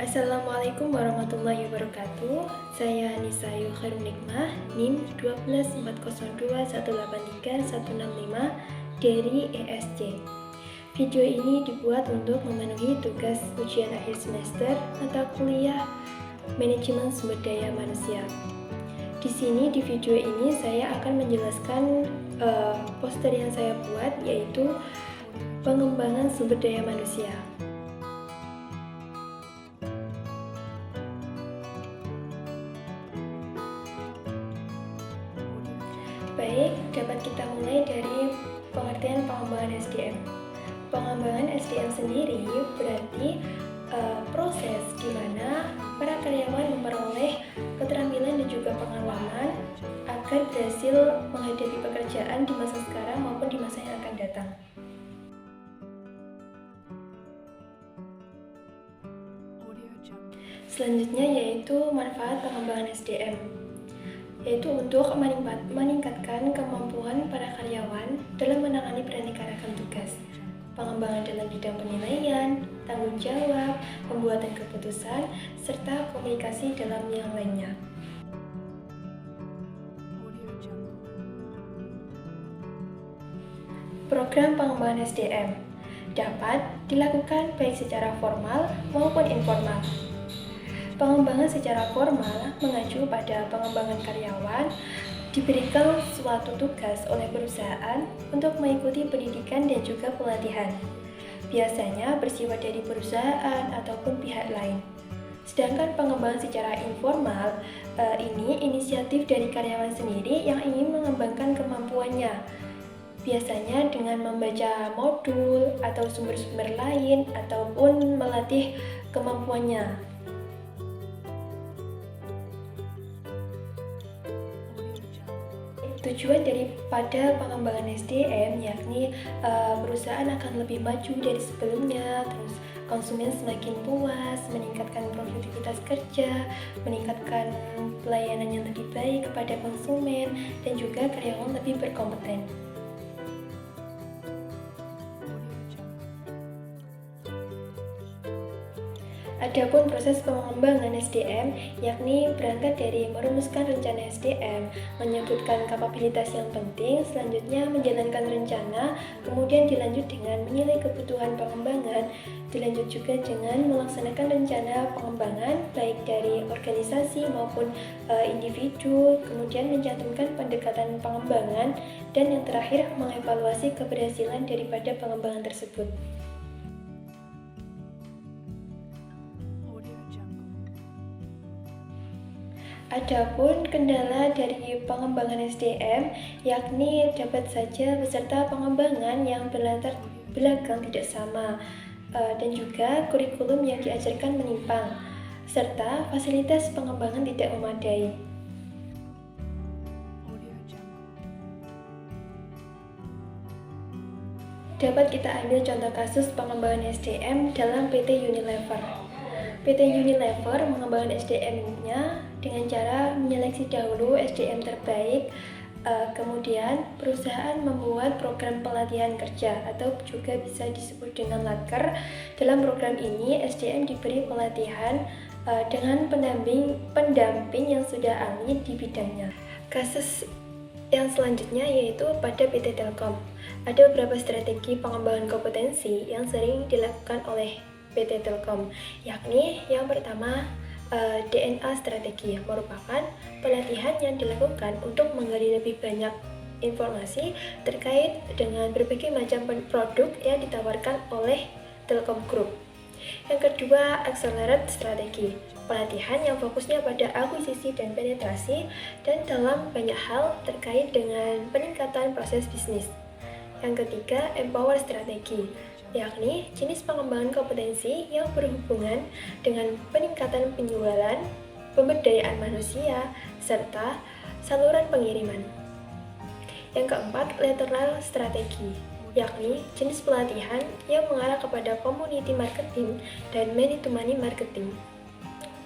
Assalamualaikum warahmatullahi wabarakatuh. Saya Nisa Khairun Nikmah, NIM 12402183165 dari ESC. Video ini dibuat untuk memenuhi tugas ujian akhir semester mata kuliah Manajemen Sumber Daya Manusia. Di sini di video ini saya akan menjelaskan poster yang saya buat, yaitu pengembangan sumber daya manusia. Baik, dapat kita mulai dari pengertian pengembangan SDM. Pengembangan SDM sendiri berarti proses di mana para karyawan memperoleh keterampilan dan juga pengalaman agar berhasil menghadapi pekerjaan di masa sekarang maupun di masa yang akan datang. Selanjutnya yaitu manfaat pengembangan SDM, yaitu untuk meningkatkan kemampuan para karyawan dalam menangani beraneka ragam tugas, pengembangan dalam bidang penilaian, tanggung jawab, pembuatan keputusan, serta komunikasi dalam yang lainnya. Program pengembangan SDM dapat dilakukan baik secara formal maupun informal. Pengembangan secara formal mengacu pada pengembangan karyawan, diberikan suatu tugas oleh perusahaan untuk mengikuti pendidikan dan juga pelatihan. Biasanya bersifat dari perusahaan ataupun pihak lain. Sedangkan pengembangan secara informal, ini inisiatif dari karyawan sendiri yang ingin mengembangkan kemampuannya. Biasanya dengan membaca modul atau sumber-sumber lain ataupun melatih kemampuannya. Tujuan daripada pengembangan SDM yakni perusahaan akan lebih maju dari sebelumnya, terus konsumen semakin puas, meningkatkan produktivitas kerja, meningkatkan pelayanan yang lebih baik kepada konsumen, dan juga karyawan lebih berkompeten. Adapun proses pengembangan SDM yakni berangkat dari merumuskan rencana SDM, menyebutkan kapabilitas yang penting, selanjutnya menjalankan rencana, kemudian dilanjut dengan menilai kebutuhan pengembangan, dilanjut juga dengan melaksanakan rencana pengembangan baik dari organisasi maupun individu, kemudian mencantumkan pendekatan pengembangan, dan yang terakhir mengevaluasi keberhasilan daripada pengembangan tersebut. Adapun kendala dari pengembangan SDM yakni dapat saja peserta pengembangan yang berlatar belakang tidak sama dan juga kurikulum yang diajarkan menyimpang serta fasilitas pengembangan tidak memadai. Dapat kita ambil contoh kasus pengembangan SDM dalam PT Unilever. PT Unilever mengembangkan SDM-nya dengan cara menyeleksi dahulu SDM terbaik, kemudian perusahaan membuat program pelatihan kerja atau juga bisa disebut dengan laker. Dalam program ini SDM diberi pelatihan dengan pendamping yang sudah ahli di bidangnya. Kasus yang selanjutnya yaitu pada PT Telkom. Ada beberapa strategi pengembangan kompetensi yang sering dilakukan oleh PT Telkom, yakni yang pertama DNA strategi, merupakan pelatihan yang dilakukan untuk menggali lebih banyak informasi terkait dengan berbagai macam produk yang ditawarkan oleh Telkom Group. Yang kedua, accelerate strategi, pelatihan yang fokusnya pada akuisisi dan penetrasi dan dalam banyak hal terkait dengan peningkatan proses bisnis. Yang ketiga, empower strategi, yakni jenis pengembangan kompetensi yang berhubungan dengan peningkatan penjualan, pemberdayaan manusia, serta saluran pengiriman. Yang keempat, lateral strategi, yakni jenis pelatihan yang mengarah kepada community marketing dan many-to-many marketing.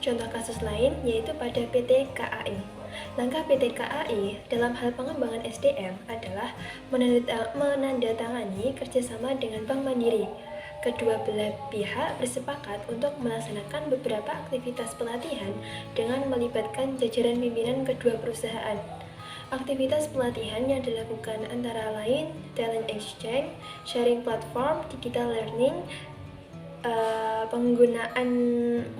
Contoh kasus lain yaitu pada PT KAI. Langkah PT KAI dalam hal pengembangan SDM adalah menandatangani kerjasama dengan Bank Mandiri. Kedua belah pihak bersepakat untuk melaksanakan beberapa aktivitas pelatihan dengan melibatkan jajaran pimpinan kedua perusahaan. Aktivitas pelatihan yang dilakukan antara lain talent exchange, sharing platform, digital learning, penggunaan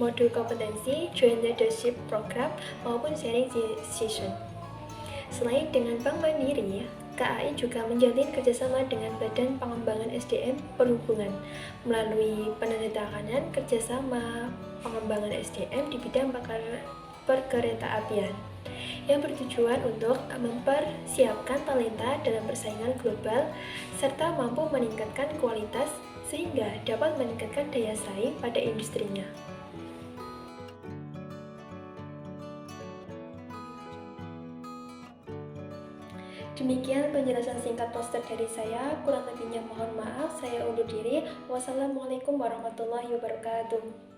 modul kompetensi, joint leadership program, maupun sharing session. Selain dengan Bank Mandiri, KAI juga menjalin kerjasama dengan Badan Pengembangan SDM Perhubungan melalui penandatanganan kerjasama pengembangan SDM di bidang perkeretaapian yang bertujuan untuk mempersiapkan talenta dalam persaingan global serta mampu meningkatkan kualitas sehingga dapat meningkatkan daya saing pada industrinya. Demikian penjelasan singkat poster dari saya, kurang lebihnya mohon maaf, saya undur diri. Wassalamualaikum warahmatullahi wabarakatuh.